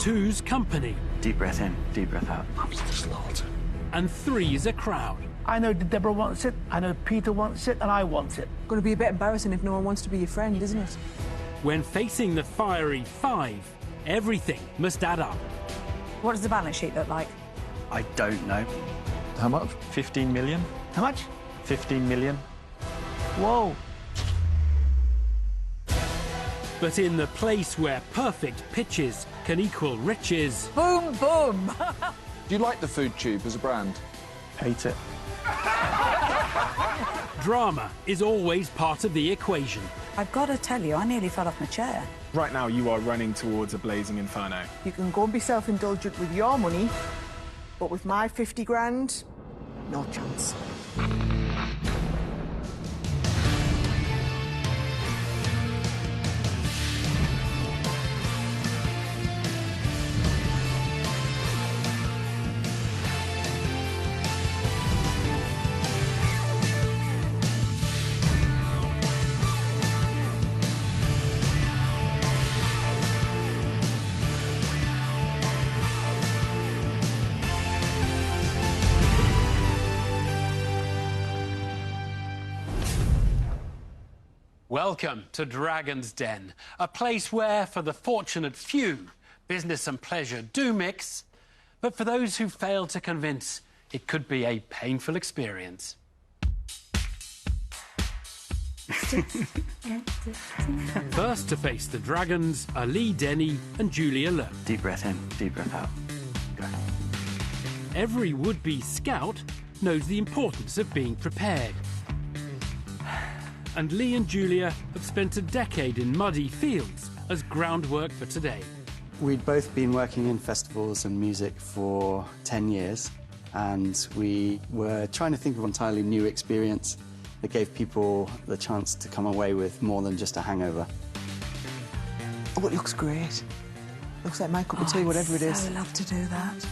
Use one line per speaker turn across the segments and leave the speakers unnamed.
Two's company.
Deep breath in, deep breath out.
And three's a crowd.
I know Deborah wants it, I know Peter wants it, and I want it.
Going to be a bit embarrassing if no one wants to be your friend, isn't it?
When facing the fiery five, everything must add up.
What does the balance sheet look like?
I don't know.
How much?
15 million?
How much?
15 million?
Whoa.
But in the place where perfect pitches can equal riches,
Boom, boom!
Do you like the food tube as a brand?
Hate it.
drama is always part of the equation.
I've got to tell you, I nearly fell off my chair.
Right now, you are running towards a blazing inferno.
You can go and be self-indulgent with your money, but with my 50 grand, no chance.
Welcome to Dragon's Den, a place where, for the fortunate few, business and pleasure do mix, but for those who fail to convince, it could be a painful experience. First to face the dragons are Lee Denny and Julia Lowe.
Deep breath in, deep breath out. Go.
Every would-be scout knows the importance of being prepared. And Lee and Julia have spent a decade in muddy fields as groundwork for today.
We'd both been working in festivals and music for 10 years, and we were trying to think of an entirely new experience that gave people the chance to come away with more than just a hangover.
Oh, it looks great. Looks like my cup of tea, whatever it is.
I'd love to do that.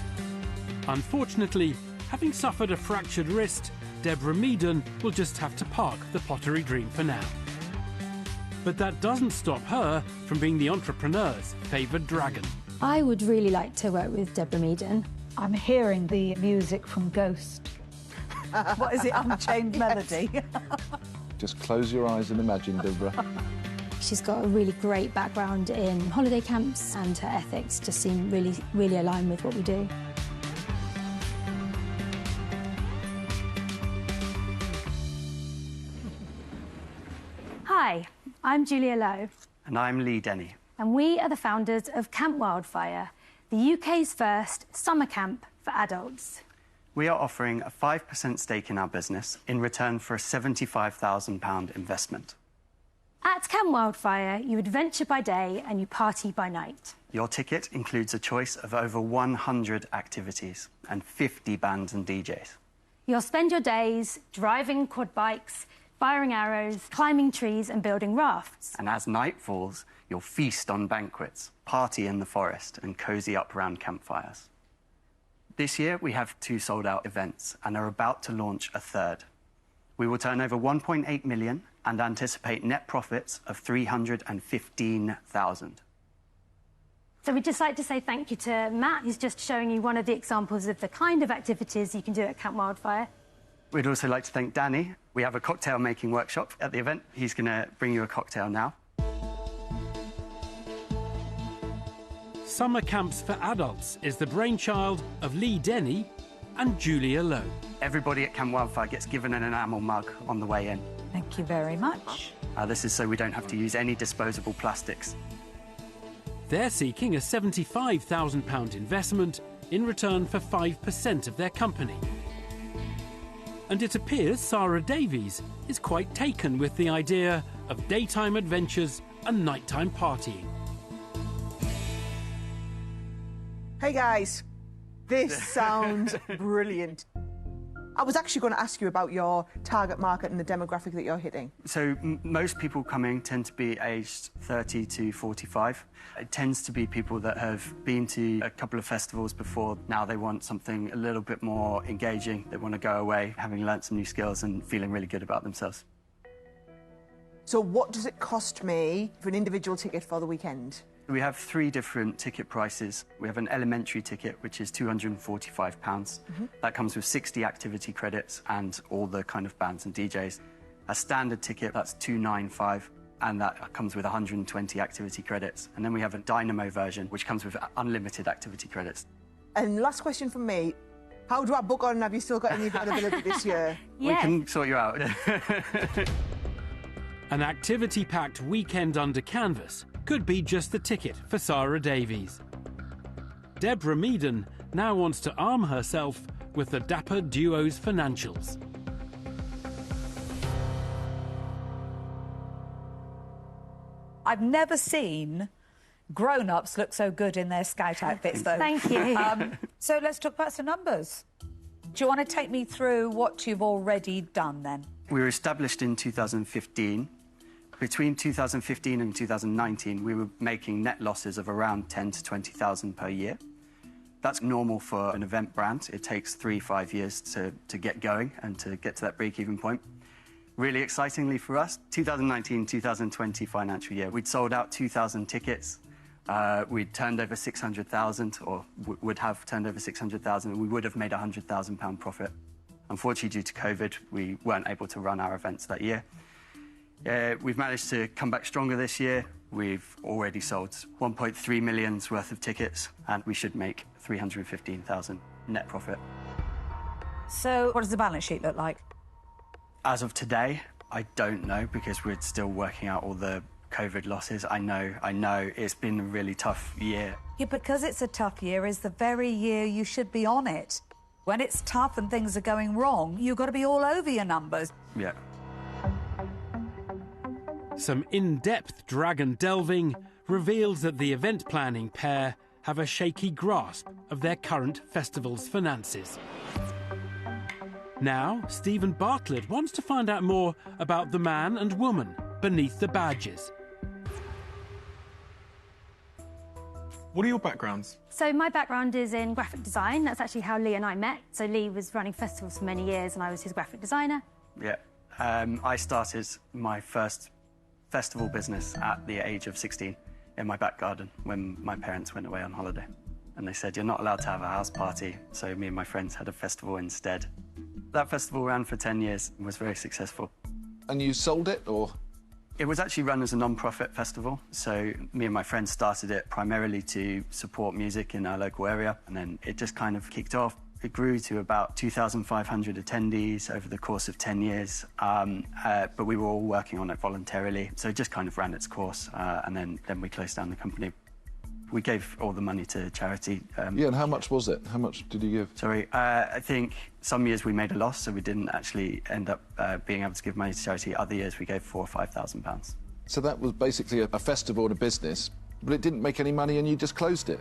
Unfortunately, having suffered a fractured wrist, Deborah Meaden will just have to park the pottery dream for now. But that doesn't stop her from being the entrepreneur's favoured dragon.
I would really like to work with Deborah Meaden.
I'm hearing the music from Ghost.
What is it, Unchained Melody?
Just close your eyes and imagine, Deborah.
She's got a really great background in holiday camps, and her ethics just seem really align with what we do. Hi, I'm Julia Lowe.
And I'm Lee Denny.
And we are the founders of Camp Wildfire, the UK's first summer camp for adults.
We are offering a 5% stake in our business in return for a £75,000 investment.
At Camp Wildfire, you adventure by day and you party by night.
Your ticket includes a choice of over 100 activities and 50 bands and DJs.
You'll spend your days driving quad bikes, firing arrows, climbing trees and building rafts.
And as night falls, you'll feast on banquets, party in the forest and cosy up round campfires. This year, we have 2 sold-out events and are about to launch a third. We will turn over 1.8 million and anticipate net profits of 315,000.
So we'd just like to say thank you to Matt, who's just showing you one of the examples of the kind of activities you can do at Camp Wildfire.
We'd also like to thank Danny. We have a cocktail-making workshop at the event. He's going to bring you a cocktail now.
Summer Camps for Adults is the brainchild of Lee Denny and Julia Lowe.
Everybody at Camp Wildfire gets given an enamel mug on the way in.
Thank you very much.
This is so we don't have to use any disposable plastics.
They're seeking a £75,000 investment in return for 5% of their company. And it appears Sarah Davies is quite taken with the idea of daytime adventures and nighttime partying.
Hey guys, this sounds brilliant. I was actually going to ask you about your target market and the demographic that you're hitting.
So most people coming tend to be aged 30 to 45. It tends to be people that have been to a couple of festivals before. Now they want something a little bit more engaging. They want to go away, having learnt some new skills and feeling really good about themselves.
So what does it cost me for an individual ticket for the weekend?
We have 3 different ticket prices. We have an elementary ticket, which is £245. That comes with 60 activity credits and all the kind of bands and DJs. A standard ticket, that's £295, and that comes with 120 activity credits. And then we have a dynamo version, which comes with unlimited activity credits.
And last question from me. How do I book on? Have you still got any availability this year?
We can sort you out.
An activity-packed weekend under canvas could be just the ticket for Sarah Davies. Deborah Meaden now wants to arm herself with the Dapper Duo's financials.
I've never seen grown-ups look so good in their scout outfits, though.
Thank you.
So let's talk about some numbers. Do you want to take me through what you've already done, then?
We were established in 2015. Between 2015 and 2019, we were making net losses of around 10 to 20,000 per year. That's normal for an event brand. It takes 3-5 years to get going and to get to that break-even point. Really excitingly for us, 2019-2020 financial year, we'd sold out 2,000 tickets. We'd turned over 600,000, or would have turned over 600,000, and we would have made £100,000 profit. Unfortunately, due to COVID, we weren't able to run our events that year. We've managed to come back stronger this year. We've already sold 1.3 million's worth of tickets, and we should make 315,000 net profit.
So what does the balance sheet look like?
As of today, I don't know, because we're still working out all the COVID losses. I know it's been a really tough year.
Yeah, because it's a tough year is the very year you should be on it. When it's tough and things are going wrong, you've got to be all over your numbers.
Yeah.
Some in-depth dragon delving reveals that the event planning pair have a shaky grasp of their current festival's finances. Now, Stephen Bartlett wants to find out more about the man and woman beneath the badges.
What are your backgrounds?
So my background is in graphic design. That's actually how Lee and I met. So Lee was running festivals for many years and I was his graphic designer.
Yeah. I started my first festival business at the age of 16 in my back garden when my parents went away on holiday. And they said, you're not allowed to have a house party. So me and my friends had a festival instead. That festival ran for 10 years and was very successful.
And you sold it, or?
It was actually run as a non-profit festival, so me and my friends started it primarily to support music in our local area, and then it just kind of kicked off. It grew to about 2,500 attendees over the course of 10 years, but we were all working on it voluntarily, so it just kind of ran its course, and then we closed down the company. We gave all the money to charity.
Yeah, and how much was it? How much did you give?
Sorry, I think some years we made a loss, so we didn't actually end up being able to give money to charity. Other years we gave £4,000 or £5,000.
So that was basically a festival and a business, but it didn't make any money and you just closed it?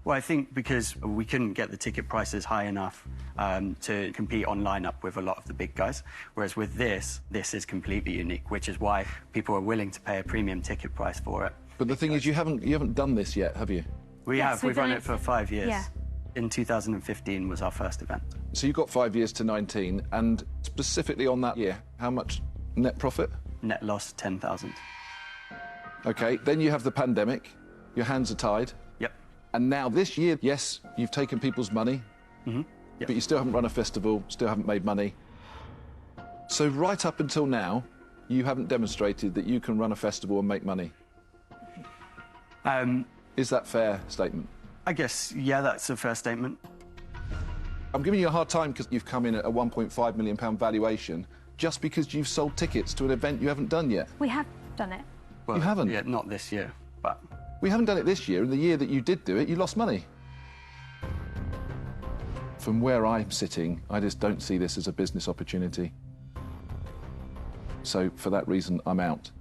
Well, I think because we couldn't get the ticket prices high enough to compete on lineup with a lot of the big guys, whereas with this is completely unique, which is why people are willing to pay a premium ticket price for it.
But the thing is, you haven't done this yet, have you?
We have. We've run it for 5 years.
Yeah.
In 2015 was our first event.
So you've got 5 years to 19, and specifically on that year, how much net profit?
Net loss, 10,000.
OK, then you have the pandemic, your hands are tied.
Yep.
And now this year, yes, you've taken people's money,
Yep.
but you still haven't run a festival, still haven't made money. So right up until now, you haven't demonstrated that you can run a festival and make money. Is that a fair statement?
I guess, yeah, that's a fair statement.
I'm giving you a hard time because you've come in at a £1.5 million valuation just because you've sold tickets to an event you haven't done yet.
We have done it.
Well,
you haven't?
Yeah, not this year, but...
We haven't done it this year, and the year that you did do it, you lost money. From where I'm sitting, I just don't see this as a business opportunity. So, for that reason, I'm out.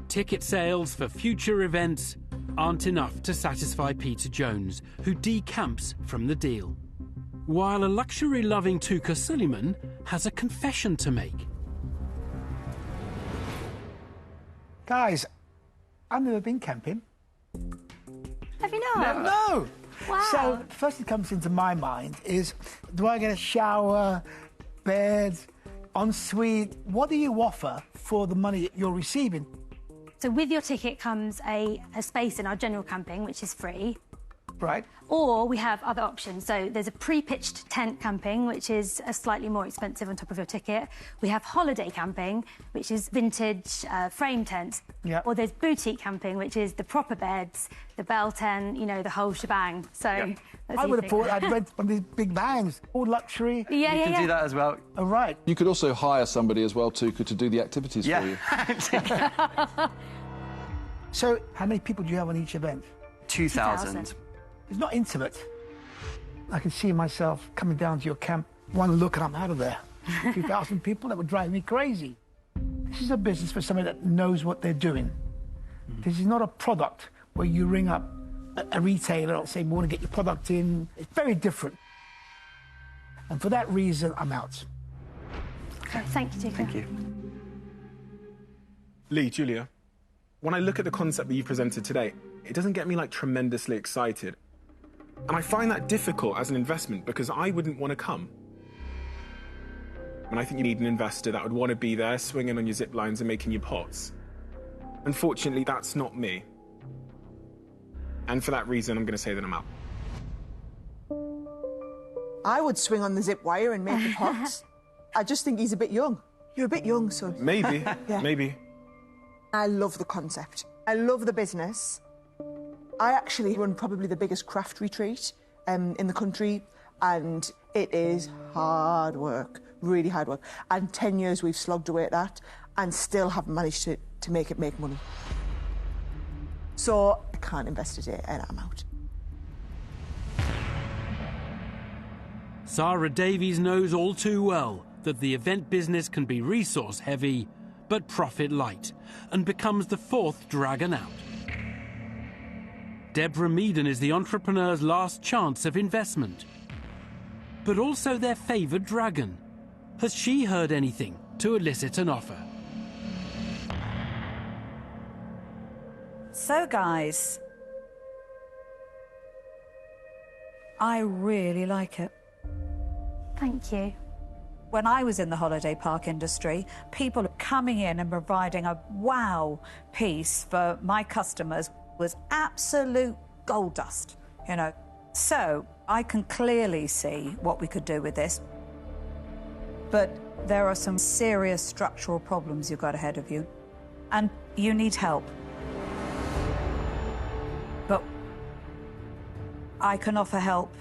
Ticket sales for future events aren't enough to satisfy Peter Jones, who decamps from the deal. While a luxury-loving touker Suleiman has a confession to make.
Guys, I've never been camping.
Have you not?
No!
Wow.
So, the first thing that comes into my mind is, do I get a shower, bed, En suite, what do you offer for the money that you're receiving?
So with your ticket comes a space in our general camping, which is free.
Right.
Or we have other options. So there's a pre-pitched tent camping, which is slightly more expensive on top of your ticket. We have holiday camping, which is vintage frame tents.
Yep.
Or there's boutique camping, which is the proper beds, the bell tent, you know, the whole shebang. So
Yep.
I would have thought I'd rent one of these big vans, all luxury.
Yeah,
You can do that as well.
Oh, right.
You could also hire somebody as well, Touker, to do the activities for you.
So how many people do you have on each event?
2,000.
It's not intimate. I can see myself coming down to your camp, one look and I'm out of there. 2,000 people, that would drive me crazy. This is a business for somebody that knows what they're doing. This is not a product where you ring up a retailer and say, we want to get your product in. It's very different. And for that reason, I'm out.
Okay, thank you, Touker.
Thank you.
Lee, Julia, when I look at the concept that you presented today, it doesn't get me, like, tremendously excited. And I find that difficult as an investment because I wouldn't want to come. And I think you need an investor that would want to be there swinging on your zip lines and making you pots. Unfortunately, that's not me. And for that reason, I'm going to say that I'm out.
I would swing on the zip wire and make the pots. I just think he's a bit young. You're a bit young, son.
Maybe,
Yeah.
maybe.
I love the concept. I love the business. I actually run probably the biggest craft retreat in the country, and it is hard work, really hard work. And 10 years we've slogged away at that and still haven't managed to make it make money. So I can't invest today and I'm out.
Sarah Davies knows all too well that the event business can be resource heavy but profit light, and becomes the fourth dragon out. Deborah Meaden is the entrepreneur's last chance of investment, but also their favoured dragon. Has she heard anything to elicit an offer?
So, guys, I really like it.
Thank you.
When I was in the holiday park industry, people coming in and providing a wow piece for my customers was absolute gold dust, you know. So I can clearly see what we could do with this. But there are some serious structural problems you've got ahead of you, and you need help. But I can offer help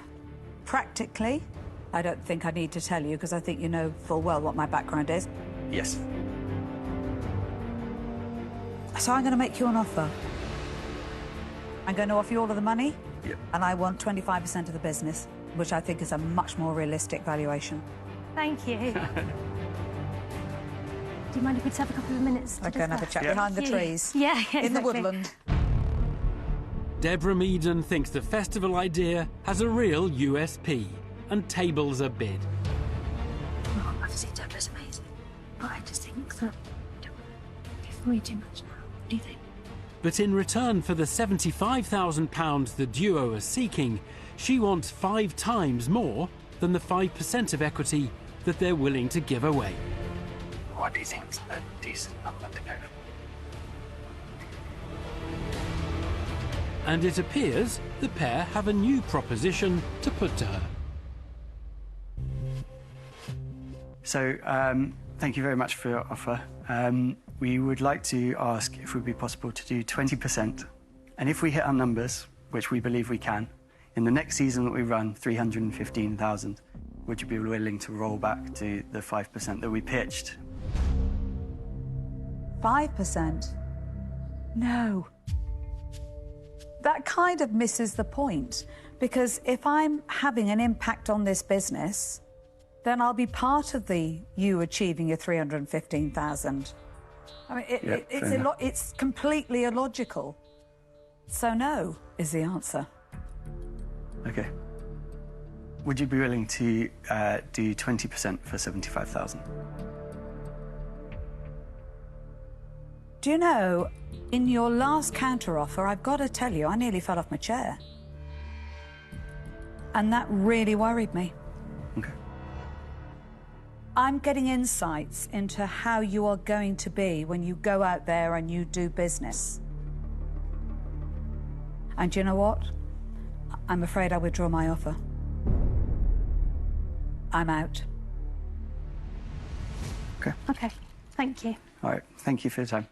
practically. I don't think I need to tell you, because I think you know full well what my background is.
Yes.
So I'm going to make you an offer. I'm going to offer you all of the money,
Yep.
and I want 25% of the business, which I think is a much more realistic valuation.
Thank you. Do you mind if we just have a couple of minutes to
I'll go and have a
discuss?
chat behind the trees.
Yeah,
In the
exactly.
woodland.
Deborah Meaden thinks the festival idea has a real USP and tables a bid.
Oh, obviously Deborah's amazing, but I just think that I don't want to give away too much now. What do you think?
But in return for the £75,000 the duo are seeking, she wants 5 times more than the 5% of equity that they're willing to give away.
What do you think's a decent number to go for?
And it appears the pair have a new proposition to put to her.
So, thank you very much for your offer. We would like to ask if it would be possible to do 20%. And if we hit our numbers, which we believe we can, in the next season that we run, 315,000, would you be willing to roll back to the 5% that we pitched?
5%? No. That kind of misses the point, because if I'm having an impact on this business, then I'll be part of you achieving your 315,000. I mean, it's completely illogical. So no is the answer.
Okay. Would you be willing to do 20% for 75,000?
Do you know, in your last counter-offer, I've got to tell you, I nearly fell off my chair. And that really worried me.
Okay.
I'm getting insights into how you are going to be when you go out there and you do business. And you know what? I'm afraid I withdraw my offer. I'm out.
Okay.
OK, thank you.
All right, thank you for your time.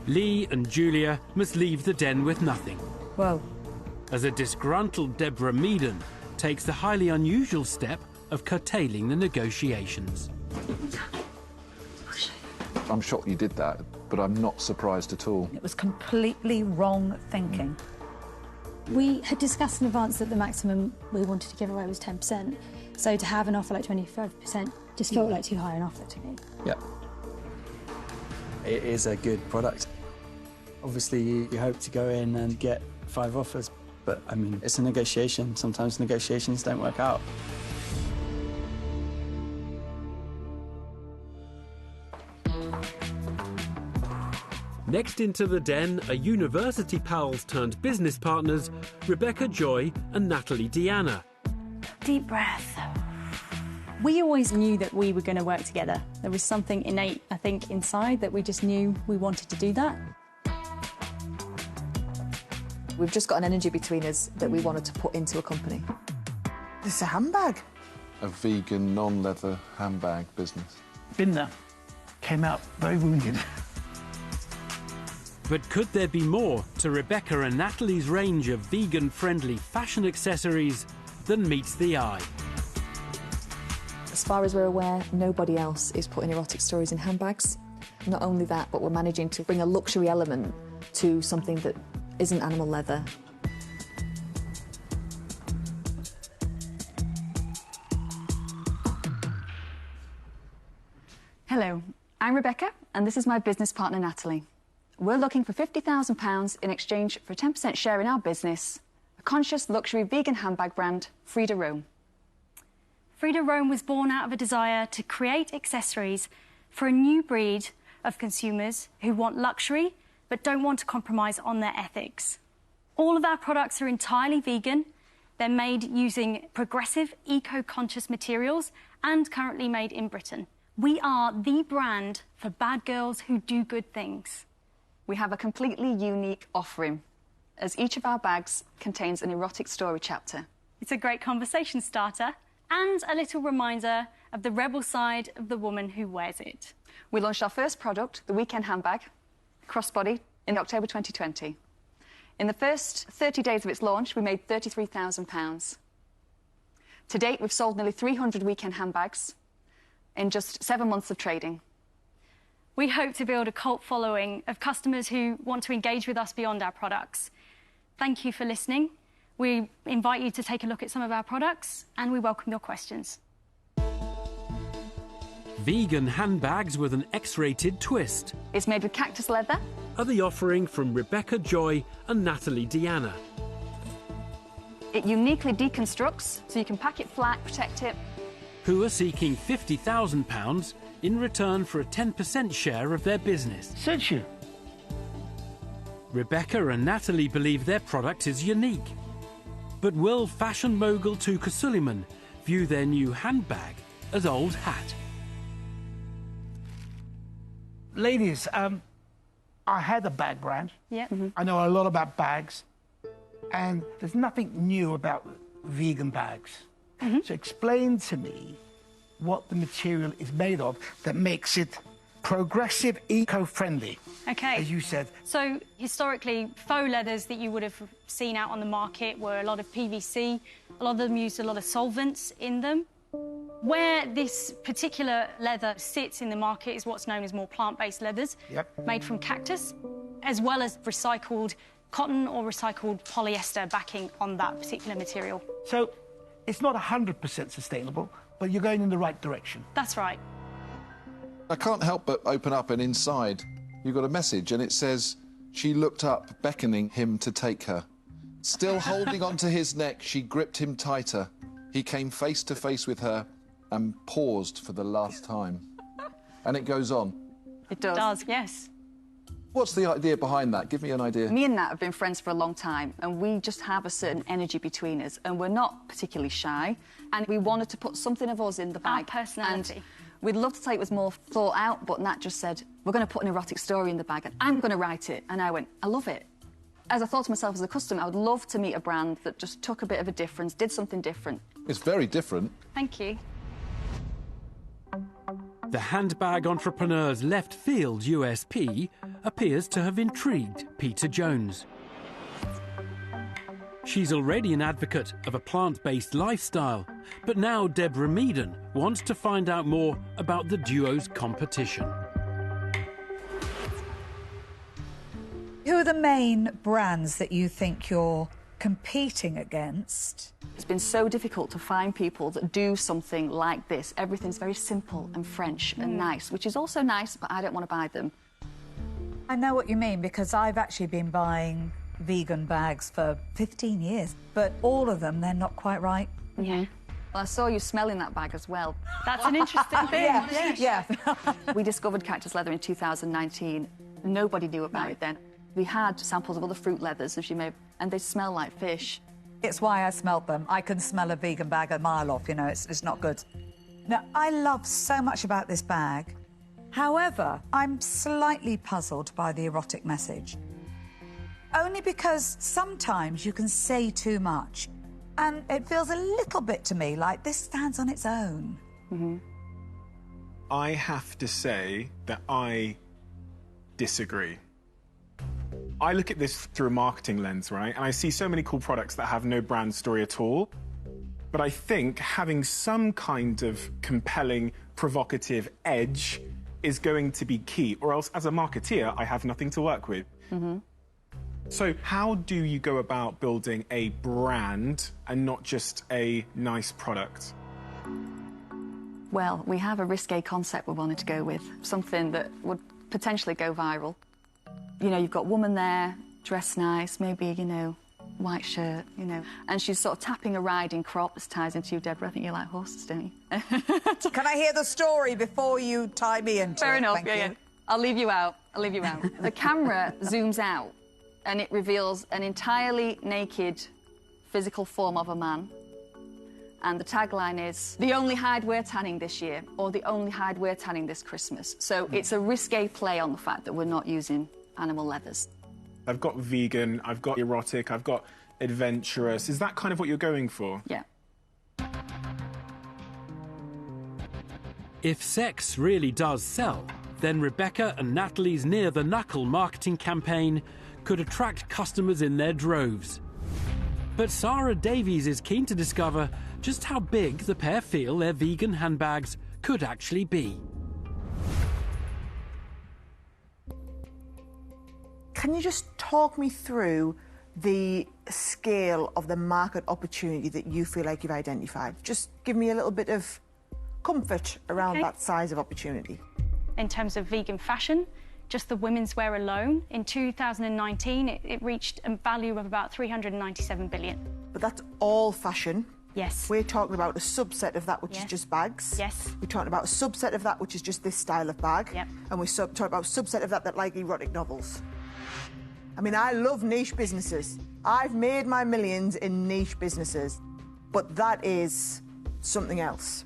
Lee and Julia must leave the den with nothing,
Well,
as a disgruntled Deborah Meaden takes the highly unusual step of curtailing the negotiations.
I'm shocked you did that, but I'm not surprised at all.
it was completely wrong thinking.
We had discussed in advance that the maximum we wanted to give away was 10%. So to have an offer like 25% just felt like too high an offer to me.
Yeah. It is a good product. Obviously, you hope to go in and get 5 offers, but I mean, it's a negotiation. Sometimes negotiations don't work out.
Next into the den are university pals turned business partners, Rebecca Joy and Natalie Deanna.
Deep breath.
We always knew that we were going to work together. There was something innate, I think, inside that we just knew we wanted to do that.
We've just got an energy between us that we wanted to put into a company.
This is a handbag.
A vegan, non-leather handbag business.
Been there. Came out very wounded.
But could there be more to Rebecca and Natalie's range of vegan-friendly fashion accessories than meets the eye?
As far as we're aware, nobody else is putting erotic stories in handbags. Not only that, but we're managing to bring a luxury element to something that isn't animal leather.
Hello, I'm Rebecca, and this is my business partner, Natalie. We're looking for £50,000 in exchange for a 10% share in our business, a conscious luxury vegan handbag brand, Frida Rome.
Frida Rome was born out of a desire to create accessories for a new breed of consumers who want luxury but don't want to compromise on their ethics. All of our products are entirely vegan. They're made using progressive, eco-conscious materials and currently made in Britain. We are the brand for bad girls who do good things.
We have a completely unique offering, as each of our bags contains an erotic story chapter.
It's a great conversation starter and a little reminder of the rebel side of the woman who wears it.
We launched our first product, the Weekend Handbag, crossbody, in October 2020. In the first 30 days of its launch, we made £33,000. To date, we've sold nearly 300 weekend handbags in just 7 months of trading.
We hope to build a cult following of customers who want to engage with us beyond our products. Thank you for listening. We invite you to take a look at some of our products, and we welcome your questions.
Vegan handbags with an X-rated twist
It's made with cactus leather.
are the offering from Rebecca Joy and Natalie Deanna.
It uniquely deconstructs, so you can pack it flat, protect it.
Who are seeking £50,000 in return for a 10% share of their business.
Suits you.
Rebecca and Natalie believe their product is unique. But will fashion mogul Touker Suleiman view their new handbag as old hat?
Ladies, I had a bag brand.
Yeah.
I know a lot about bags, and there's nothing new about vegan bags. So explain to me what the material is made of that makes it progressive, eco-friendly,
Okay.
as you said.
So historically, faux leathers that you would have seen out on the market were a lot of PVC. A lot of them used a lot of solvents in them. Where this particular leather sits in the market is what's known as more plant-based leathers, made from cactus, as well as recycled cotton or recycled polyester backing on that particular material.
So it's not 100% sustainable, but you're going in the right direction.
That's right.
I can't help but open up, and inside you've got a message, and it says, she looked up, beckoning him to take her. Still holding onto his neck, she gripped him tighter. He came face to face with her and paused for the last time. And it goes on.
It does.
It does, yes.
What's the idea behind that? Give me an idea.
Me and Nat have been friends for a long time, and we just have a certain energy between us, and we're not particularly shy, and we wanted to put something of us in the bag.
Our personality.
And we'd love to say it was more thought out, but Nat just said, we're going to put an erotic story in the bag, and I'm going to write it. And I went, I love it. As I thought to myself as a customer, I would love to meet a brand that just took a bit of a difference, did something different.
It's very different.
Thank you.
The handbag entrepreneur's left field USP appears to have intrigued Peter Jones. She's already an advocate of a plant-based lifestyle, but now Deborah Meaden wants to find out more about the duo's competition.
Who are the main brands that you think you're competing against?
It's been so difficult to find people that do something like this. Everything's very simple and French and nice, which is also nice, but I don't want to buy them.
I know what you mean, because I've actually been buying vegan bags for 15 years, but all of them, they're not quite right.
Yeah. Well, I saw you smelling that bag as well.
That's an interesting thing.
Yeah.
We discovered cactus leather in 2019. Nobody knew about it then. We had samples of other fruit leathers, and they smell like fish.
It's why I smelt them. I can smell a vegan bag a mile off, you know, it's not good. Now, I love so much about this bag. However, I'm slightly puzzled by the erotic message. Only because sometimes you can say too much, and it feels a little bit to me like this stands on its own.
I have to say that I disagree. I look at this through a marketing lens, right? And I see so many cool products that have no brand story at all. But I think having some kind of compelling, provocative edge is going to be key, or else as a marketeer, I have nothing to work with. So how do you go about building a brand and not just a nice product?
Well, we have a risque concept we wanted to go with, something that would potentially go viral. You know, you've got woman there, dressed nice, maybe, you know, white shirt, you know, and she's sort of tapping a riding crop. This ties into you, Deborah. I think you like horses, don't you?
Can I hear the story before you tie me into it?
Fair enough,
Thank
yeah.
you.
I'll leave you out. The camera zooms out and it reveals an entirely naked physical form of a man. And the tagline is, the only hide we're tanning this year, or the only hide we're tanning this Christmas. So it's a risque play on the fact that we're not using animal leathers.
I've got vegan, I've got erotic, I've got adventurous. Is that kind of what you're going for?
Yeah.
If sex really does sell, then Rebecca and Natalie's Near the Knuckle marketing campaign could attract customers in their droves. But Sarah Davies is keen to discover just how big the pair feel their vegan handbags could actually be.
Can you just talk me through the scale of the market opportunity that you feel like you've identified? Just give me a little bit of comfort around that size of opportunity.
In terms of vegan fashion, just the women's wear alone, in 2019, it reached a value of about 397 billion.
But that's all fashion.
Yes.
We're talking about a subset of that, which is just bags.
Yes.
We're talking about a subset of that, which is just this style of bag.
Yep.
And we're talking about a subset of that like erotic novels. I mean, I love niche businesses. I've made my millions in niche businesses, but that is something else.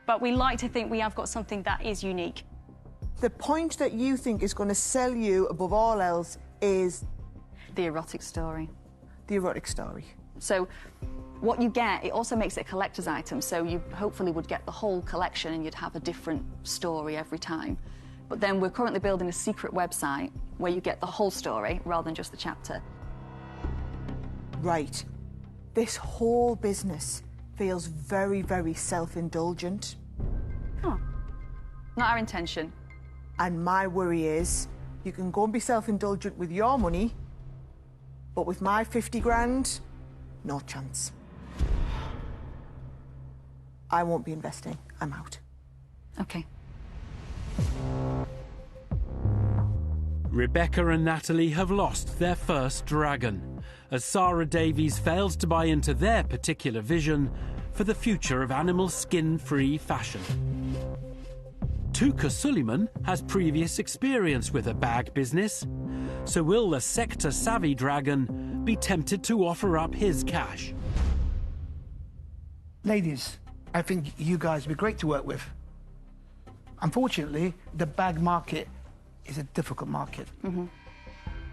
But we like to think we have got something that is unique.
The point that you think is going to sell you above all else is...
the erotic story.
The erotic story.
So what you get, it also makes it a collector's item, so you hopefully would get the whole collection and you'd have a different story every time. But then we're currently building a secret website where you get the whole story rather than just the chapter.
Right. This whole business feels very, very self-indulgent.
Oh, not our intention.
And my worry is you can go and be self-indulgent with your money, but with my 50 grand, no chance. I won't be investing. I'm out.
OK.
Rebecca and Natalie have lost their first dragon, as Sarah Davies fails to buy into their particular vision for the future of animal skin-free fashion. Touker Suleiman has previous experience with a bag business. So will the sector-savvy dragon be tempted to offer up his cash?
Ladies, I think you guys would be great to work with. Unfortunately, the bag market is a difficult market.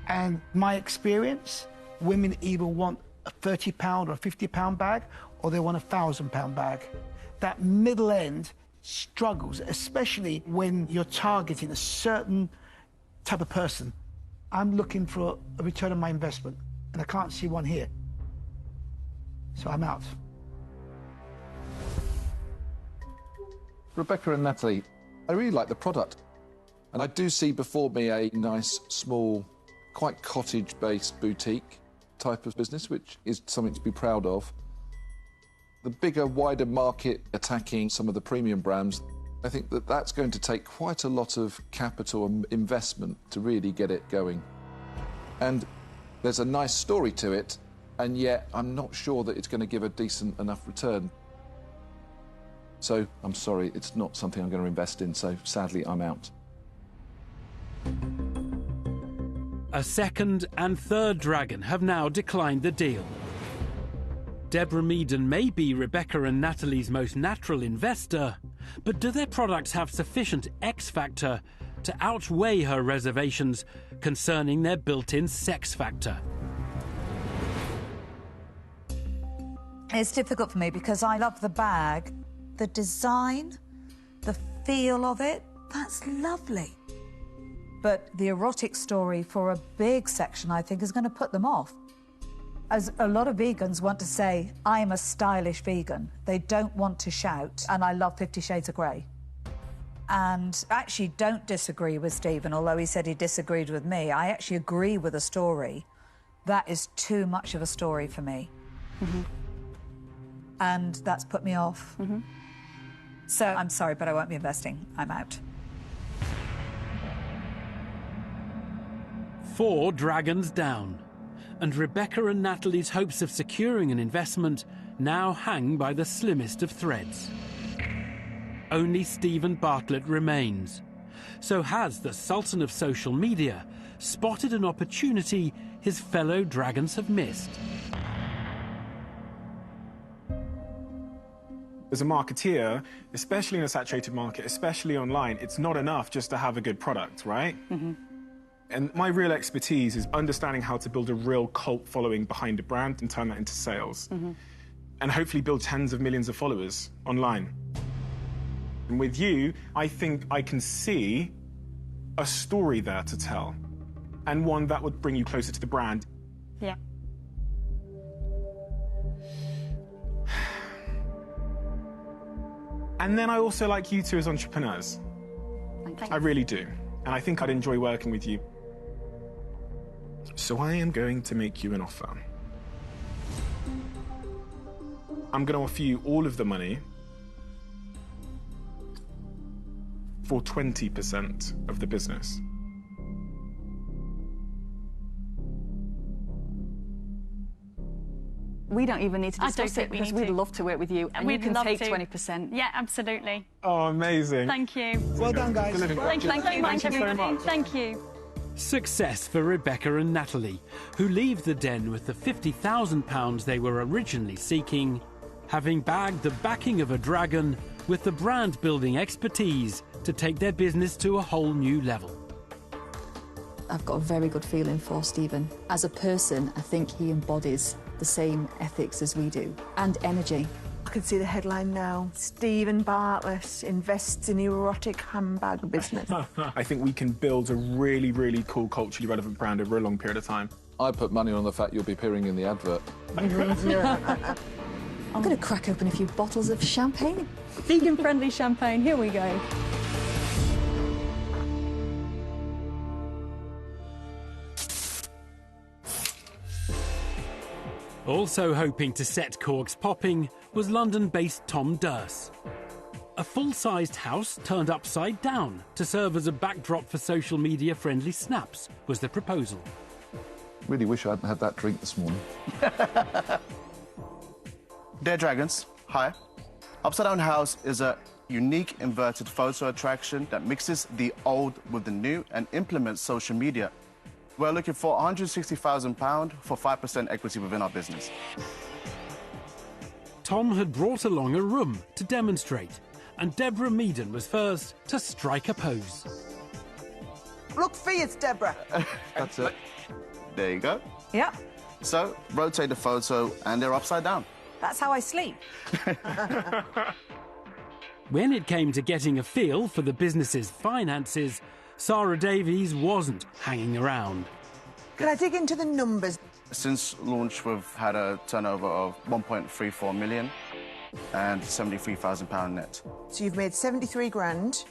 And my experience, women either want a £30 or a £50 bag, or they want a £1,000 bag. That middle end struggles, especially when you're targeting a certain type of person. I'm looking for a return on my investment, and I can't see one here. So I'm out.
Rebecca and Natalie, I really like the product. And I do see before me a nice, small, quite cottage-based boutique type of business, which is something to be proud of. The bigger, wider market attacking some of the premium brands, I think that that's going to take quite a lot of capital and investment to really get it going. And there's a nice story to it, and yet I'm not sure that it's going to give a decent enough return. So I'm sorry, it's not something I'm going to invest in, so sadly I'm out.
A second and third dragon have now declined the deal. Deborah Meaden may be Rebecca and Natalie's most natural investor, but do their products have sufficient X factor to outweigh her reservations concerning their built-in sex factor?
It's difficult for me because I love the bag, the design, the feel of it. That's lovely. But the erotic story for a big section, I think, is going to put them off. As a lot of vegans want to say, I am a stylish vegan. They don't want to shout, and I love 50 Shades of Grey. And I actually don't disagree with Stephen, although he said he disagreed with me. I actually agree with the story. That is too much of a story for me. And that's put me off. So I'm sorry, but I won't be investing. I'm out.
4 dragons down, and Rebecca and Natalie's hopes of securing an investment now hang by the slimmest of threads. Only Stephen Bartlett remains. So has the Sultan of social media spotted an opportunity his fellow dragons have missed?
As a marketeer, especially in a saturated market, especially online, it's not enough just to have a good product, right? And my real expertise is understanding how to build a real cult following behind a brand and turn that into sales. And hopefully build tens of millions of followers online. And with you, I think I can see a story there to tell, and one that would bring you closer to the brand.
Yeah.
And then I also like you two as entrepreneurs. I really do. And I think I'd enjoy working with you. So I am going to make you an offer. I'm going to offer you all of the money for 20% of the business.
We don't even need to discuss it because we'd love to work with you, and you can take 20%.
Yeah, absolutely.
Oh, amazing.
Thank you.
Well done, guys.
Thank you so much, everybody. Thank you.
Success for Rebecca and Natalie, who leave the den with the £50,000 they were originally seeking, having bagged the backing of a dragon with the brand-building expertise to take their business to a whole new level.
I've got a very good feeling for Stephen. As a person, I think he embodies the same ethics as we do, and energy.
I can see the headline now. Stephen Bartlett invests in erotic handbag business.
I think we can build a really, really cool, culturally relevant brand over a long period of time.
I put money on the fact you'll be appearing in the advert.
I'm going to crack open a few bottles of champagne.
Vegan-friendly champagne, here we go.
Also hoping to set corks popping was London-based Tom Durst. A full-sized house turned upside down to serve as a backdrop for social media-friendly snaps was the proposal.
Really wish I hadn't had that drink this morning.
Dear Dragons, hi. Upside Down House is a Unique inverted photo attraction that mixes the old with the new and implements social media. We're looking for £160,000 for 5% equity within our business.
Tom had brought along a room to demonstrate, and Deborah Meaden was first to strike a pose.
Look fierce, Deborah.
That's it. There you go.
Yep,
So, rotate the photo and they're upside down.
that's how I sleep.
When it came to getting a feel for the business's finances, Sarah Davies wasn't hanging around.
Can I dig into the numbers?
Since launch, we've had a turnover of 1.34 million and £73,000 net.
So you've made 73 grand.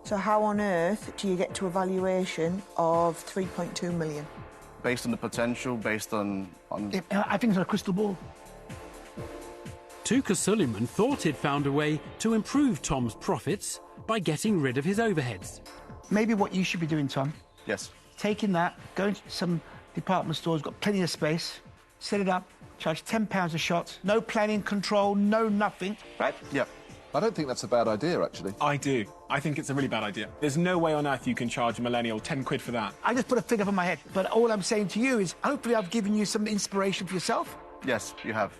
So how on earth do you get to a valuation of 3.2 million?
Based on the potential, based on...
I think it's a crystal ball.
Touker Suleiman thought he'd found a way to improve Tom's profits by getting rid of his overheads.
Maybe what you should be doing, Tom,
Yes.
taking that, going to some department stores, got plenty of space, set it up, charge £10 a shot, no planning control, no nothing, right?
Yep.
I don't think that's a bad idea, actually.
I do. I think it's a really bad idea. There's no way on earth you can charge a millennial 10 quid for that.
I just put a figure up in my head, but all I'm saying to you is hopefully I've given you some inspiration for yourself.
Yes, you have.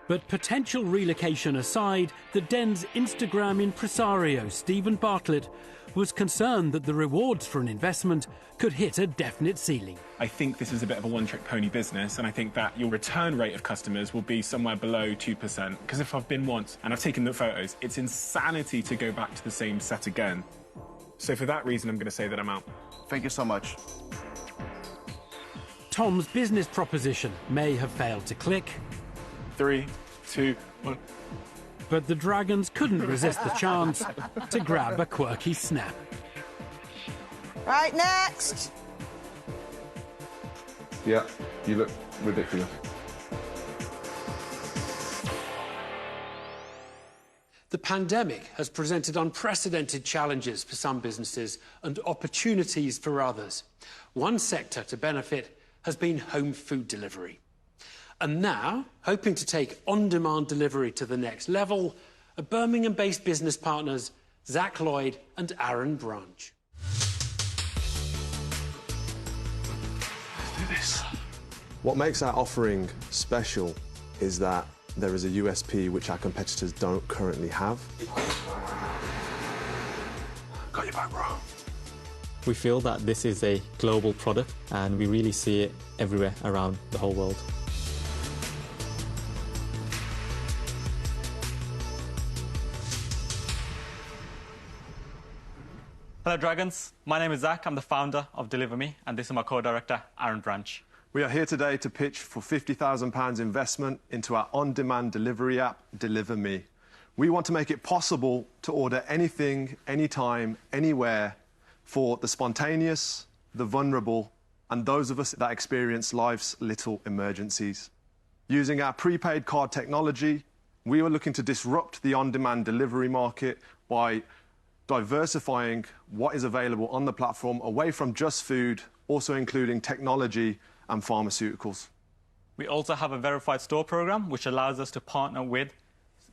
But potential relocation aside, the den's Instagram impresario, Stephen Bartlett, was concerned that the rewards for an investment could hit a definite ceiling.
I think this is a bit of a one-trick pony business, and I think that your return rate of customers will be somewhere below 2%. Because if I've been once and I've taken the photos, it's insanity to go back to the same set again. So for that reason, I'm going to say that I'm out.
Thank you so much.
Tom's business proposition may have failed to click,
3, 2, 1.
but the Dragons couldn't resist the chance to grab a quirky snap.
Right, next.
Yeah, you look ridiculous.
The pandemic has presented unprecedented challenges for some businesses and opportunities for others. One sector to benefit has been home food delivery. And now, hoping to take on-demand delivery to the next level, are Birmingham-based business partners Zach Lloyd and Aaron Branch.
Do this. What makes our offering special is that there is a USP which our competitors don't currently have.
Got your back, bro.
We feel that this is a global product and we really see it everywhere around the whole world.
Hello Dragons, my name is Zach, I'm the founder of Deliver Me, and this is my co-director, Aaron Branch.
We are here today to pitch for £50,000 investment into our on-demand delivery app, Deliver Me. We want to make it possible to order anything, anytime, anywhere for the spontaneous, the vulnerable, and those of us that experience life's little emergencies. Using our prepaid card technology, we are looking to disrupt the on-demand delivery market by diversifying what is available on the platform away from just food, also including technology and pharmaceuticals.
We also have a verified store program, which allows us to partner with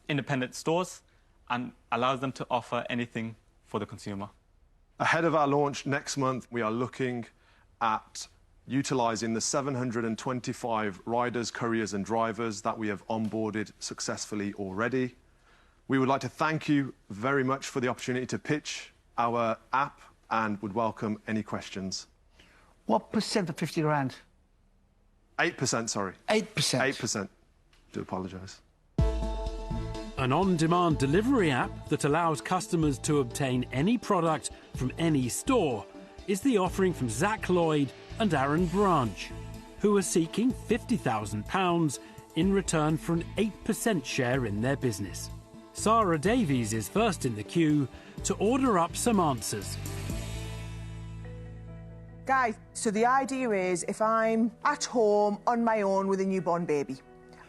independent stores and allows them to offer anything for the consumer.
Ahead of our launch next month, we are looking at utilising the 725 riders, couriers and drivers that we have onboarded successfully already. We would like to thank you very much for the opportunity to pitch our app and would welcome any questions.
What percent of 50 grand?
8%, sorry.
8%?
8%. Do apologise.
An on-demand delivery app that allows customers to obtain any product from any store is the offering from Zach Lloyd and Aaron Branch, who are seeking £50,000 in return for an 8% share in their business. Sarah Davies is first in the queue to order up some answers.
Guys, so the idea is if I'm at home on my own with a newborn baby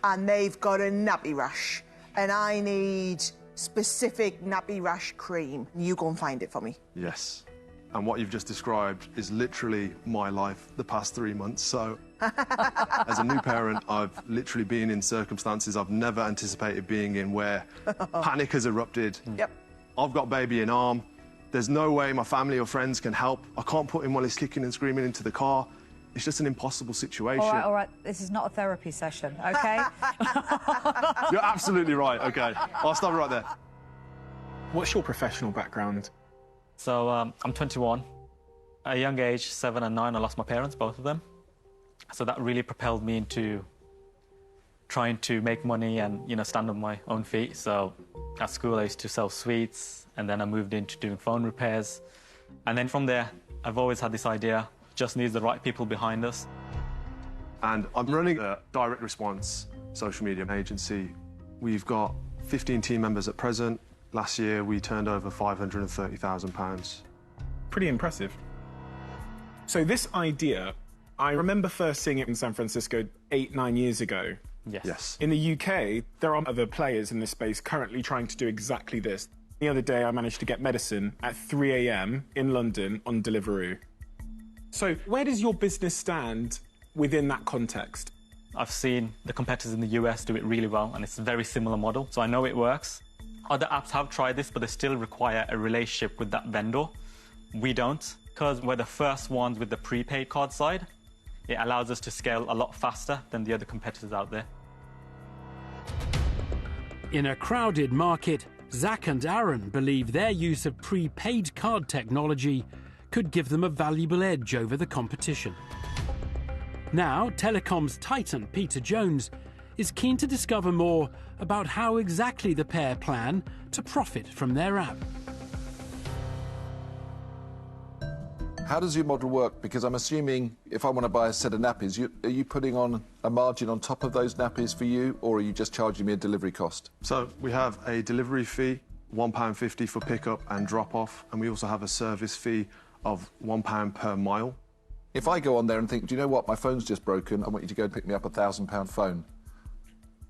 and they've got a nappy rash and I need specific nappy rash cream, you go and find it for me.
Yes. And what you've just described is literally my life the past 3 months. So as a new parent, I've literally been in circumstances I've never anticipated being in, where panic has erupted.
Yep.
I've got baby in arm. There's no way my family or friends can help. I can't put him while he's kicking and screaming into the car. It's just an impossible situation.
All right, this is not a therapy session, OK?
You're absolutely right, OK. I'll stop right there.
What's your professional background?
So I'm 21. At a young age, 7 and 9, I lost my parents, both of them. So that really propelled me into trying to make money and, you know, stand on my own feet. So at school, I used to sell sweets, and then I moved into doing phone repairs. And then from there, I've always had this idea, just needs the right people behind us.
And I'm running a direct response social media agency. We've got 15 team members at present. Last year, we turned over £530,000.
Pretty impressive. So this idea, I remember first seeing it in San Francisco 8-9 years ago.
Yes.
In the UK, there are other players in this space currently trying to do exactly this. The other day, I managed to get medicine at 3 a.m. in London on Deliveroo. So where does your business stand within that context?
I've seen the competitors in the US do it really well, and it's a very similar model, so I know it works. Other apps have tried this, but they still require a relationship with that vendor. We don't, because we're the first ones with the prepaid card side. It allows us to scale a lot faster than the other competitors out there.
In a crowded market, Zach and Aaron believe their use of prepaid card technology could give them a valuable edge over the competition. Now, telecoms titan Peter Jones is keen to discover more about how exactly the pair plan to profit from their app.
How does your model work? Because I'm assuming if I want to buy a set of nappies, are you putting on a margin on top of those nappies for you, or are you just charging me a delivery cost?
So we have a delivery fee, £1.50 for pickup and drop-off, and we also have a service fee of £1 per mile.
If I go on there and think, do you know what, my phone's just broken, I want you to go and pick me up a £1,000 phone.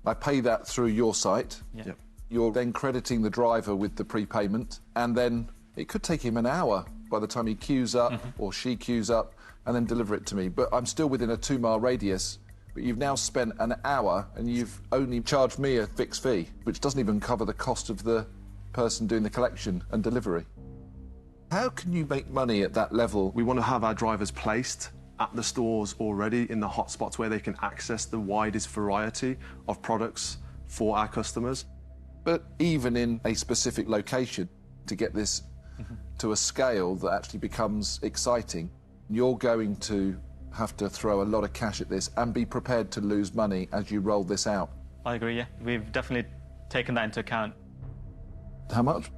I pay that through your site.
Yep.
You're then crediting the driver with the prepayment, and then it could take him an hour by the time he queues up or she queues up and then deliver it to me. But I'm still within a 2-mile radius, but you've now spent an hour and you've only charged me a fixed fee, which doesn't even cover the cost of the person doing the collection and delivery. How can you make money at that level?
We want to have our drivers placed at the stores already in the hotspots where they can access the widest variety of products for our customers.
But even in a specific location, to get this to a scale that actually becomes exciting, you're going to have to throw a lot of cash at this and be prepared to lose money as you roll this out.
I agree, yeah. We've definitely taken that into account.
How much?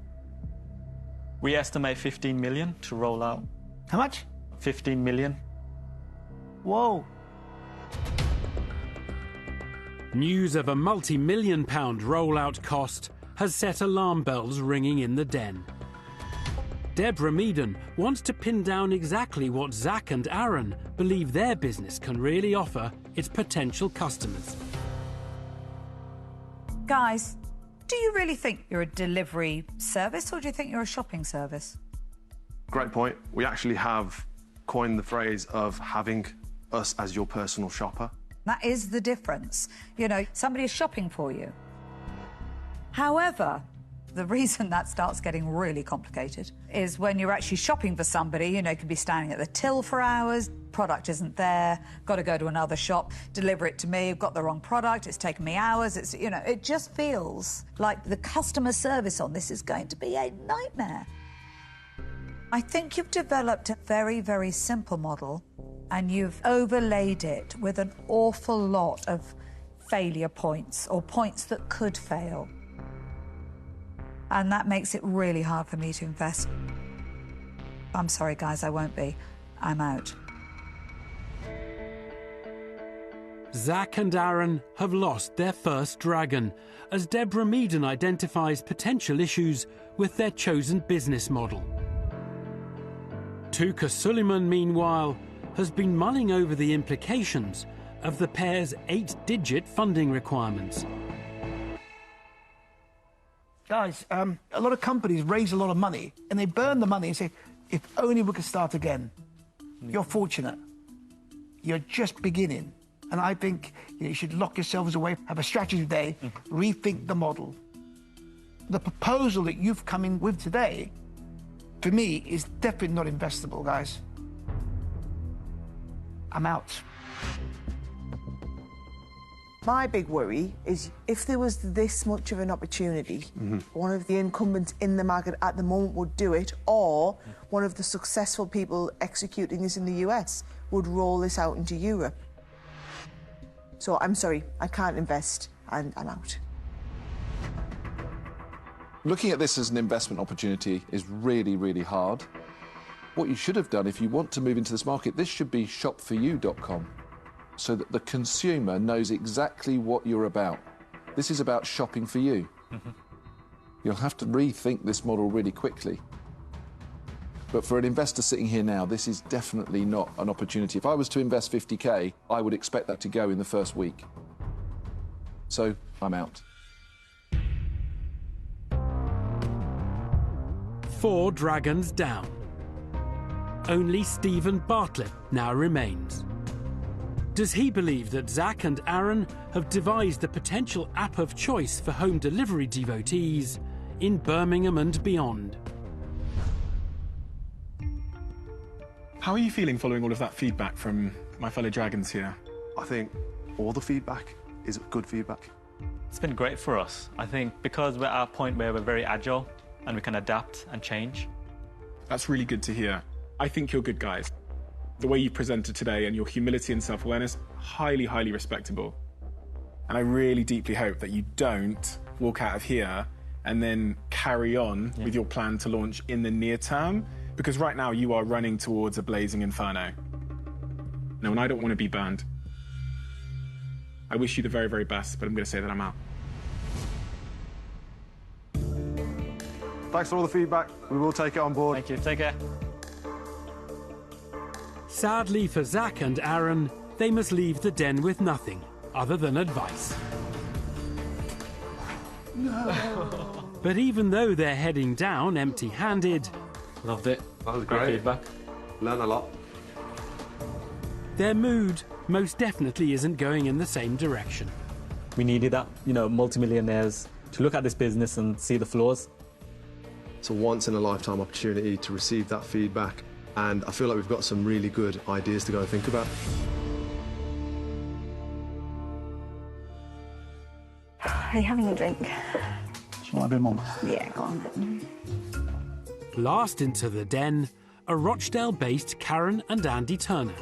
We estimate 15 million to roll out.
How much?
15 million.
Whoa.
News of a multi-million-pound rollout cost has set alarm bells ringing in the den. Deborah Meaden wants to pin down exactly what Zach and Aaron believe their business can really offer its potential customers.
Guys, do you really think you're a delivery service, or do you think you're a shopping service?
Great point. We actually have coined the phrase of having us as your personal shopper.
That is the difference. You know, somebody is shopping for you. However, the reason that starts getting really complicated is when you're actually shopping for somebody, you know, you could be standing at the till for hours, product isn't there, got to go to another shop, deliver it to me, got the wrong product, it's taken me hours, it's, you know, it just feels like the customer service on this is going to be a nightmare. I think you've developed a very, very simple model and you've overlaid it with an awful lot of failure points or points that could fail. And that makes it really hard for me to invest. I'm sorry, guys, I won't be. I'm out.
Zach and Aaron have lost their first dragon as Deborah Meaden identifies potential issues with their chosen business model. Touker Suleiman, meanwhile, has been mulling over the implications of the pair's 8-digit funding requirements.
Guys, a lot of companies raise a lot of money and they burn the money and say, If only we could start again. You're fortunate. You're just beginning. And I think you should lock yourselves away, have a strategy day, rethink the model. The proposal that you've come in with today, for me, is definitely not investable, guys. I'm out.
My big worry is if there was this much of an opportunity, one of the incumbents in the market at the moment would do it, or one of the successful people executing this in the US would roll this out into Europe. So I'm sorry, I can't invest, and I'm out.
Looking at this as an investment opportunity is really, really hard. What you should have done if you want to move into this market, this should be shopforyou.com, so that the consumer knows exactly what you're about. This is about shopping for you. You'll have to rethink this model really quickly. But for an investor sitting here now, this is definitely not an opportunity. If I was to invest 50k, I would expect that to go in the first week. So I'm out.
4 dragons down. Only Stephen Bartlett now remains. Does he believe that Zach and Aaron have devised a potential app of choice for home delivery devotees in Birmingham and beyond?
How are you feeling following all of that feedback from my fellow dragons here?
I think all the feedback is good feedback.
It's been great for us. I think because we're at a point where we're very agile and we can adapt and change.
That's really good to hear. I think you're good guys. The way you presented today and your humility and self-awareness, highly, highly respectable. And I really deeply hope that you don't walk out of here and then carry on with your plan to launch in the near term, because right now you are running towards a blazing inferno. No, and I don't want to be burned. I wish you the very, very best, but I'm going to say that I'm out.
Thanks for all the feedback. We will take it on board.
Thank you. Take care.
Sadly for Zach and Aaron, they must leave the den with nothing other than advice.
No.
But even though they're heading down empty-handed...
Loved it.
That was great
feedback.
Learned a lot.
Their mood most definitely isn't going in the same direction.
We needed that, multimillionaires to look at this business and see the flaws.
It's a once-in-a-lifetime opportunity to receive that feedback, and I feel like we've got some really good ideas to go and think about.
Are you having a drink?
Shall I be Mum?
Yeah, go on then.
Last into the den, are Rochdale-based Karen and Andy Turner.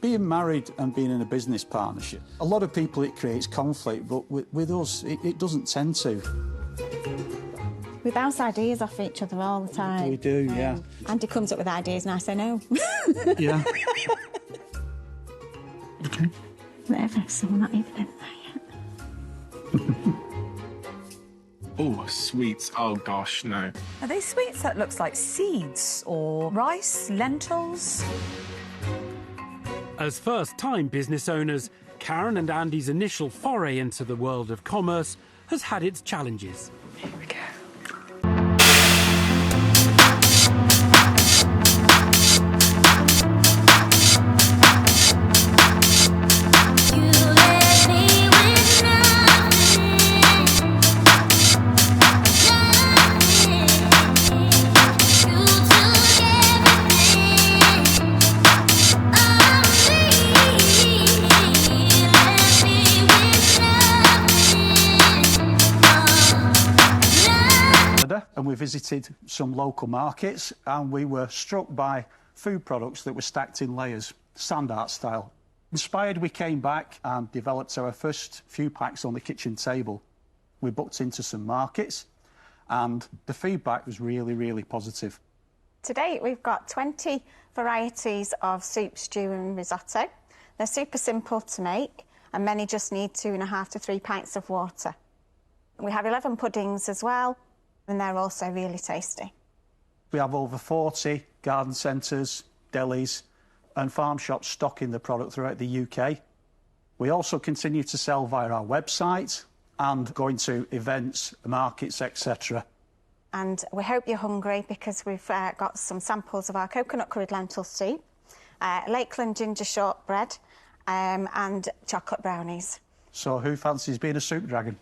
Being married and being in a business partnership, a lot of people it creates conflict, but with us, it doesn't tend to.
We bounce ideas off each other all the time.
We do, yeah.
Andy comes up with ideas and I say no.
Yeah.
Okay. Whatever, so we're not even in there yet.
Oh, sweets. Oh, gosh, no.
Are they sweets that looks like seeds or rice, lentils?
As first-time business owners, Karen and Andy's initial foray into the world of commerce has had its challenges.
Here we go.
And we visited some local markets and we were struck by food products that were stacked in layers, sand art style. Inspired, we came back and developed our first few packs on the kitchen table. We booked into some markets and the feedback was really, really positive.
To date, we've got 20 varieties of soup, stew and risotto. They're super simple to make and many just need 2.5 to 3 pints of water. We have 11 puddings as well, and they're also really tasty.
We have over 40 garden centres, delis and farm shops stocking the product throughout the UK. We also continue to sell via our website and going to events, markets, etc.
And we hope you're hungry because we've got some samples of our coconut curried lentil soup, Lakeland ginger shortbread, and chocolate brownies.
So who fancies being a soup dragon?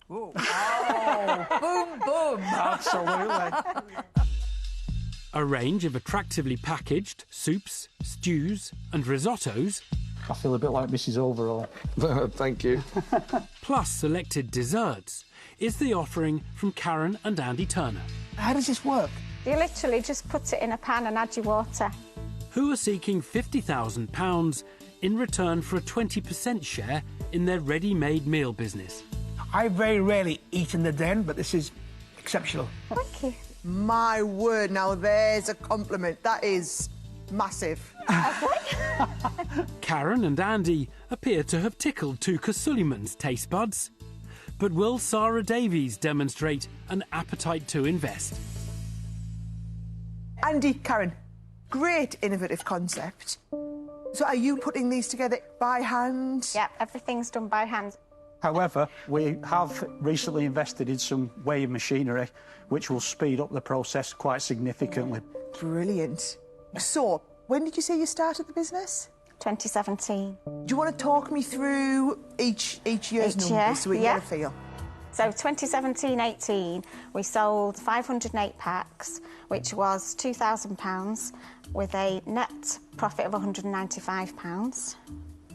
Ooh. Oh, boom, boom.
Absolutely.
A range of attractively packaged soups, stews and risottos.
I feel a bit like Mrs. Overall.
Thank you.
Plus selected desserts is the offering from Karen and Andy Turner.
How does this work?
You literally just put it in a pan and add your water.
Who are seeking £50,000 in return for a 20% share in their ready-made meal business.
I very rarely eat in the den, but this is exceptional.
Thank you.
My word, now there's a compliment. That is massive.
Karen and Andy appear to have tickled Touker Suleiman's taste buds. But will Sarah Davies demonstrate an appetite to invest?
Andy, Karen, great innovative concept. So are you putting these together by hand?
Yep, everything's done by hand.
However, we have recently invested in some weighing machinery, which will speed up the process quite significantly.
Brilliant. So, when did you say you started the business?
2017.
Do you want to talk me through each year's numbers so we get a feel?
So 2017-18, we sold 508 packs, which was £2,000, with a net profit of £195.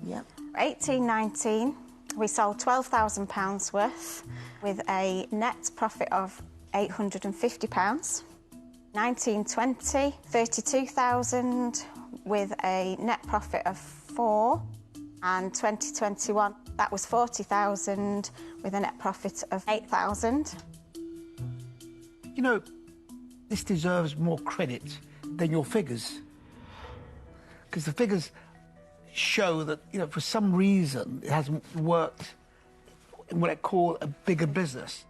Yep.
18-19, we sold £12,000 worth, with a net profit of £850. 19-20, 32,000 with a net profit of 4, and 2021 that was 40,000 with a net profit of 8,000.
You know, this deserves more credit than your figures, because the figures show that, you know, for some reason it hasn't worked in what I call a bigger business.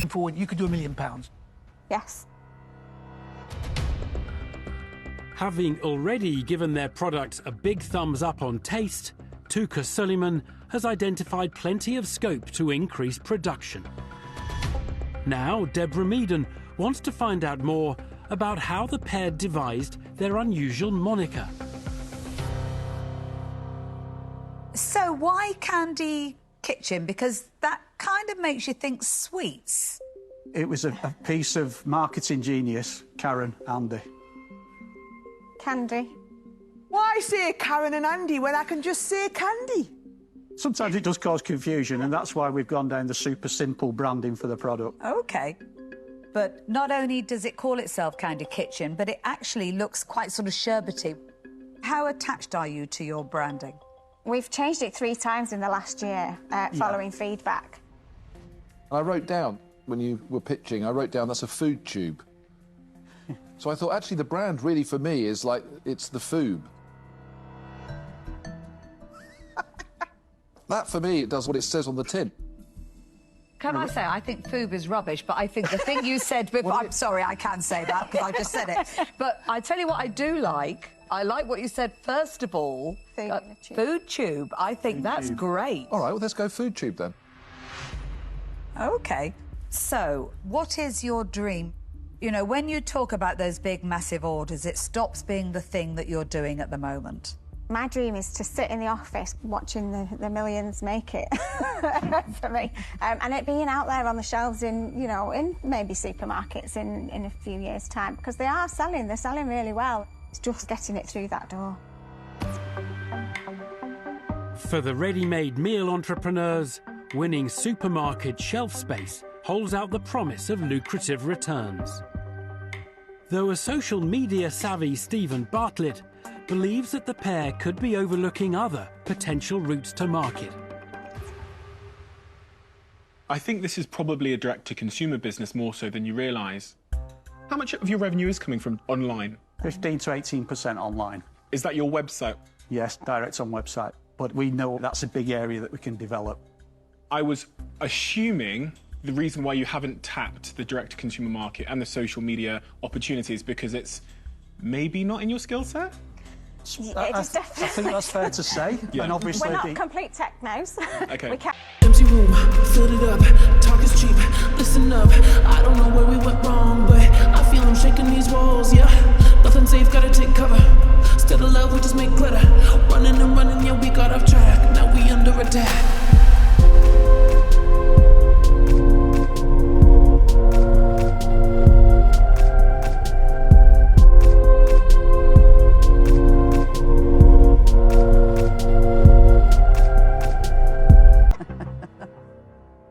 Forward, you could do £1 million.
Yes.
Having already given their product a big thumbs up on taste, Touker Suleiman has identified plenty of scope to increase production. Now, Deborah Meaden wants to find out more about how the pair devised their unusual moniker.
So why Candy Kitchen? Because that kind of makes you think sweets.
It was a piece of marketing genius, Karen, Andy.
Candy.
Why say Karen and Andy when I can just say Candy?
Sometimes it does cause confusion, and that's why we've gone down the super simple branding for the product.
OK. But not only does it call itself Candy Kitchen, but it actually looks quite sort of sherbety. How attached are you to your branding?
We've changed it 3 times in the last year, following feedback.
I wrote down, when you were pitching, I wrote down that's a food tube. So I thought, actually, the brand really for me is like, it's the foob. That, for me, it does what it says on the tin.
Can I say, I think foob is rubbish, but I think the thing you said before... I'm sorry, I can say that, because I just said it. But I tell you what I do like. I like what you said, first of all. Food tube. I think that's great.
All right, well, let's go food tube, then.
OK. So, what is your dream? You know, when you talk about those big, massive orders, it stops being the thing that you're doing at the moment.
My dream is to sit in the office watching the millions make it for me, and it being out there on the shelves in, you know, in maybe supermarkets in a few years' time, because they are selling. They're selling really well. It's just getting it through that door.
For the ready-made meal entrepreneurs, winning supermarket shelf space holds out the promise of lucrative returns. Though a social media-savvy Stephen Bartlett believes that the pair could be overlooking other potential routes to market.
I think this is probably a direct-to-consumer business more so than you realise. How much of your revenue is coming from online?
15 to 18% online.
Is that your website?
Yes, direct on website. But we know that's a big area that we can develop.
I was assuming the reason why you haven't tapped the direct-to-consumer market and the social media opportunities because it's maybe not in your skill set?
I think that's fair to say.
Yeah.
And obviously
We're not complete technos.
Okay.
We can.
Empty room, filled it up, talk is cheap, listen up. I don't know where we went wrong, but I feel I'm shaking these walls, yeah. Nothing safe, gotta take cover. Still the love, we just make glitter. Running and running, yeah, we got off track. Now we under attack.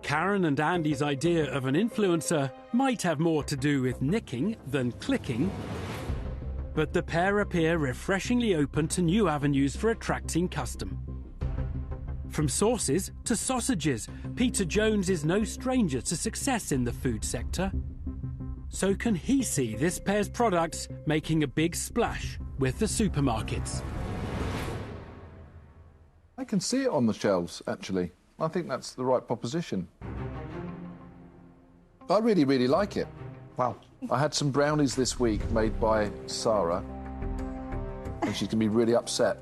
Karen and Andy's idea of an influencer might have more to do with nicking than clicking, but the pair appear refreshingly open to new avenues for attracting custom. From sauces to sausages, Peter Jones is no stranger to success in the food sector. So can he see this pair's products making a big splash with the supermarkets?
I can see it on the shelves, actually. I think that's the right proposition. I really, really like it.
Wow.
I had some brownies this week made by Sarah, and she's going to be really upset,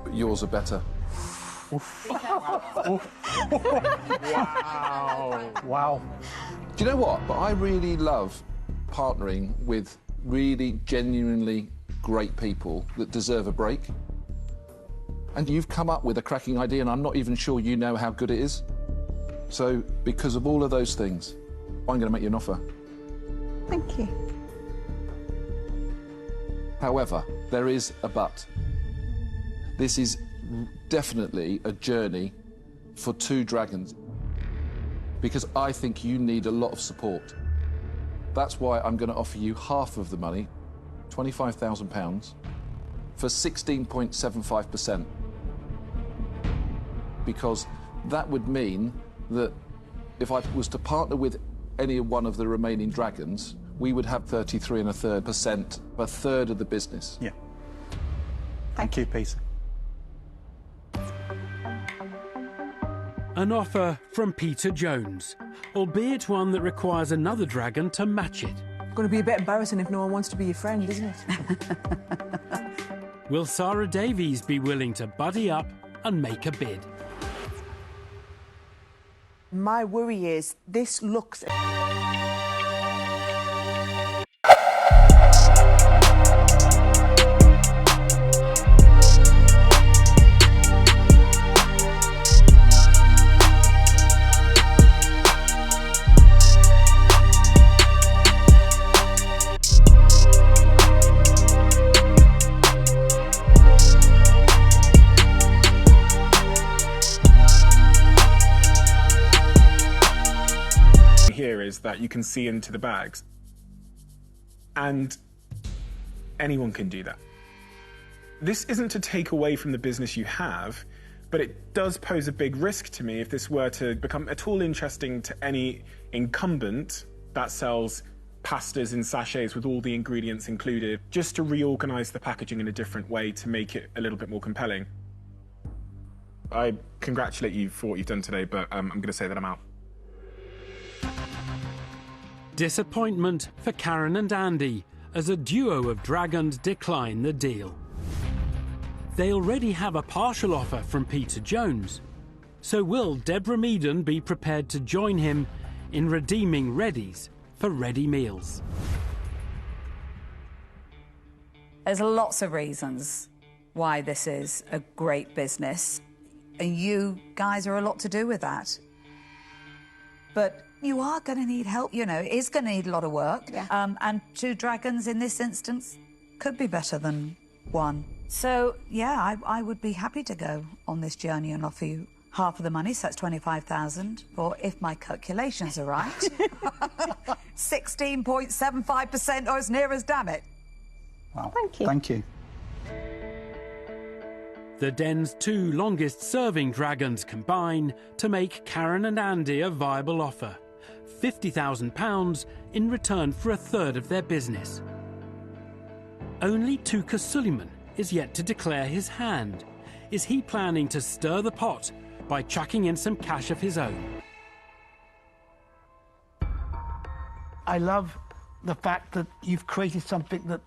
but yours are better.
Wow. Wow.
Do you know what? But I really love partnering with really genuinely great people that deserve a break. And you've come up with a cracking idea, and I'm not even sure you know how good it is. So, because of all of those things, I'm going to make you an offer.
Thank you.
However, there is a but. This is definitely a journey for two dragons, because I think you need a lot of support. That's why I'm going to offer you half of the money, £25,000, for 16.75%. Because that would mean that if I was to partner with any one of the remaining dragons, we would have 33 1/3%, a third of the business.
Yeah. Thank you, Peter.
An offer from Peter Jones, albeit one that requires another dragon to match it.
It's going to be a bit embarrassing if no one wants to be your friend, isn't it?
Will Sarah Davies be willing to buddy up and make a bid?
My worry is this looks...
Here is that you can see into the bags, and anyone can do that. This isn't to take away from the business you have, but it does pose a big risk to me if this were to become at all interesting to any incumbent that sells pastas in sachets with all the ingredients included, just to reorganize the packaging in a different way to make it a little bit more compelling. I congratulate you for what you've done today, but I'm going to say that I'm out.
Disappointment for Karen and Andy as a duo of dragons decline the deal. They already have a partial offer from Peter Jones, so will Deborah Meaden be prepared to join him in redeeming Readies for ready meals?
There's lots of reasons why this is a great business, and you guys are a lot to do with that. But you are going to need help, you know, it's going to need a lot of work.
Yeah.
And two dragons in this instance could be better than one. So, yeah, I would be happy to go on this journey and offer you half of the money, so that's 25,000, or if my calculations are right, 16.75% or as near as damn it.
Wow.
Thank you.
Thank you.
The den's two longest-serving dragons combine to make Karen and Andy a viable offer. £50,000 in return for a third of their business. Only Touker Suleiman is yet to declare his hand. Is he planning to stir the pot by chucking in some cash of his own?
I love the fact that you've created something that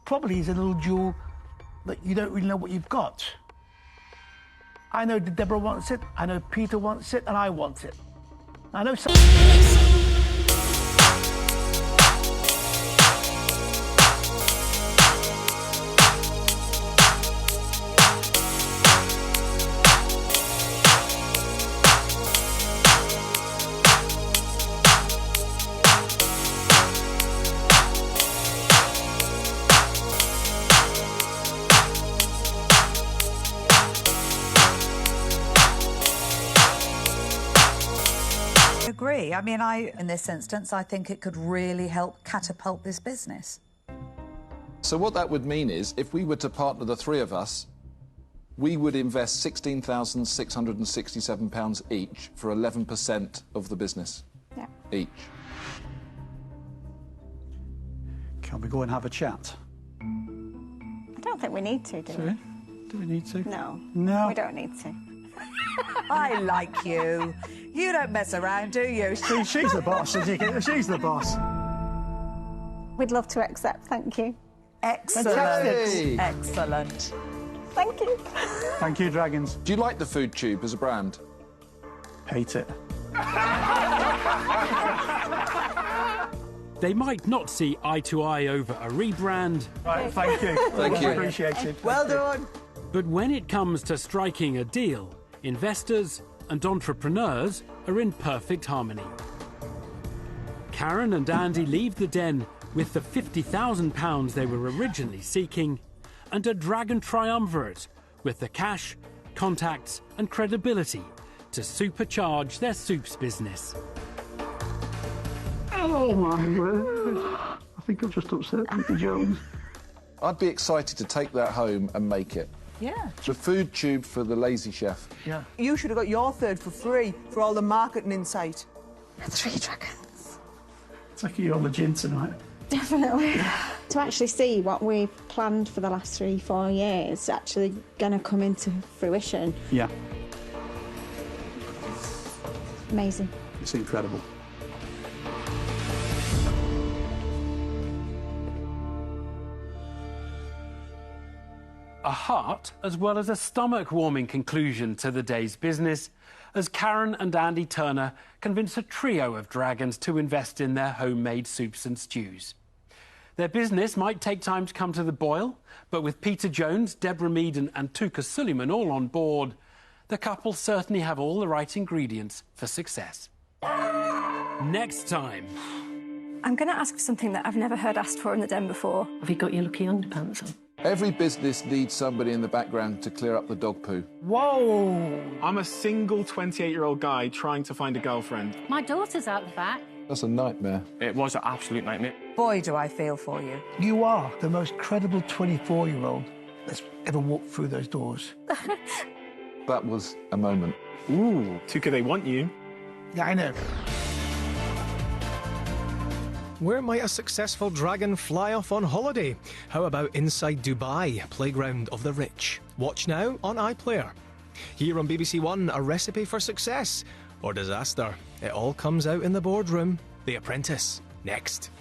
probably is a little jewel that you don't really know what you've got. I know that Deborah wants it, I know Peter wants it, and I want it. I know some...
Agree. I mean, in this instance, I think it could really help catapult this business.
So what that would mean is, if we were to partner the three of us, we would invest £16,667 each for 11% of the business.
Yeah.
Each.
Can we go and have a chat?
I don't think we need to, do we?
Do we need to?
No.
No.
We don't need to.
I like you. You don't mess around, do you?
She's the boss, she's the boss.
We'd love to accept, thank you.
Excellent.
Hey.
Excellent.
Thank you.
Thank you, Dragons.
Do you like the Food Tube as a brand?
Hate it.
They might not see eye to eye over a rebrand.
Right, thank you.
Thank you.
Appreciate it.
Well done.
But when it comes to striking a deal, investors and entrepreneurs are in perfect harmony. Karen and Andy leave the den with the £50,000 they were originally seeking and a dragon triumvirate with the cash, contacts and credibility to supercharge their soups business.
Oh my word. I think I've just upset Peter Jones.
I'd be excited to take that home and make it.
Yeah.
The Food Tube for the lazy chef.
Yeah.
You should have got your third for free for all the marketing insight.
3 dragons.
Taking you on the gin tonight.
Definitely. To actually see what we've planned for the last 3-4 years actually going to come into fruition.
Yeah.
Amazing.
It's incredible.
A heart as well as a stomach-warming conclusion to the day's business as Karen and Andy Turner convince a trio of dragons to invest in their homemade soups and stews. Their business might take time to come to the boil, but with Peter Jones, Deborah Meaden and Touker Suleiman all on board, the couple certainly have all the right ingredients for success. Next time.
I'm going to ask for something that I've never heard asked for in the den before.
Have you got your lucky underpants on?
Every business needs somebody in the background to clear up the dog poo.
Whoa!
I'm a single 28-year-old guy trying to find a girlfriend.
My daughter's out the back.
That's a nightmare.
It was an absolute nightmare.
Boy, do I feel for you.
You are the most credible 24-year-old that's ever walked through those doors.
That was a moment.
Ooh, Touker, they want you.
Yeah, I know.
Where might a successful dragon fly off on holiday? How about inside Dubai, playground of the rich? Watch now on iPlayer. Here on BBC One, a recipe for success or disaster. It all comes out in the boardroom. The Apprentice, next.